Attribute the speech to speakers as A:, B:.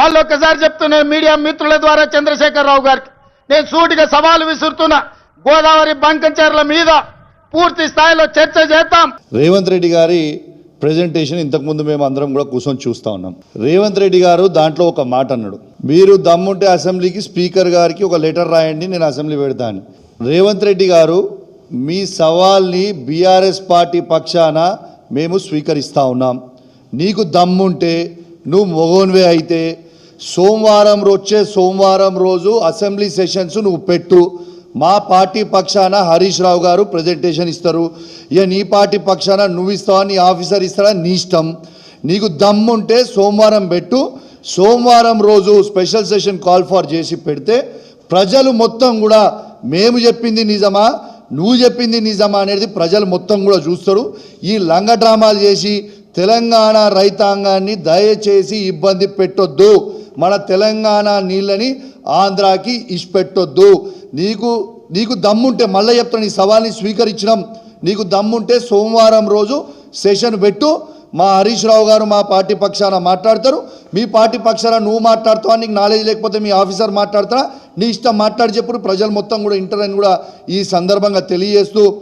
A: మళ్ళీ ఒక్కసారి చెప్తున్నా మీడియా మిత్రుల ద్వారా చంద్రశేఖరరావు గారికి నేను సూటిగా సవాలు విసురుతున్నా. గోదావరి బంకంచెర్ల మీద పూర్తి స్థాయిలో చర్చ చేద్దాం.
B: రేవంత్ రెడ్డి గారి ప్రెజెంటేషన్ ఇంతకుముందు మేము అందరం కూడా కూర్చొని చూస్తూ ఉన్నాం. రేవంత్ రెడ్డి గారు దాంట్లో ఒక మాట అన్నాడు, మీరు దమ్ముంటే అసెంబ్లీకి స్పీకర్ గారికి ఒక లెటర్ రాయండి, నేను అసెంబ్లీ పెడతాను. రేవంత్ రెడ్డి గారు, మీ సవాల్ని బీఆర్ఎస్ పార్టీ పక్షాన మేము స్వీకరిస్తూ ఉన్నాం. నీకు దమ్ముంటే నువ్వు మొగోన్వే అయితే వచ్చే సోమవారం రోజు అసెంబ్లీ సెషన్స్ నువ్వు పెట్టు. మా పార్టీ పక్షాన హరీష్ రావు గారు ప్రజెంటేషన్ ఇస్తారు. ఇక నీ పార్టీ పక్షాన నువ్వు ఇస్తావా, నీ ఆఫీసర్ ఇస్తారా, నీ ఇష్టం. నీకు దమ్ముంటే సోమవారం పెట్టు. సోమవారం రోజు స్పెషల్ సెషన్ కాల్ ఫర్ చేసి పెడితే ప్రజలు మొత్తం కూడా మేము చెప్పింది నిజమా, నువ్వు చెప్పింది నిజమా అనేది ప్రజలు మొత్తం కూడా చూస్తారు. ఈ లంగ డ్రామాలు చేసి తెలంగాణ రైతాంగాన్ని దయచేసి ఇబ్బంది పెట్టొద్దు. మన తెలంగాణ నీళ్ళని ఆంధ్రాకి ఇచ్చిపెట్టొద్దు. నీకు దమ్ముంటే, మళ్ళీ చెప్తాను, ఈ సవాల్ని స్వీకరించడం. నీకు దమ్ముంటే సోమవారం రోజు సెషన్ పెట్టు. మా హరీష్ రావు గారు మా పార్టీ పక్షాన మాట్లాడతారు. మీ పార్టీ పక్షాన నువ్వు మాట్లాడుతావా, నీకు నాలెడ్జ్ లేకపోతే మీ ఆఫీసర్ మాట్లాడతారా, నీ ఇష్టం, మాట్లాడి చెప్పుడు. ప్రజలు మొత్తం కూడా ఇంటర్ అని కూడా ఈ సందర్భంగా తెలియజేస్తూ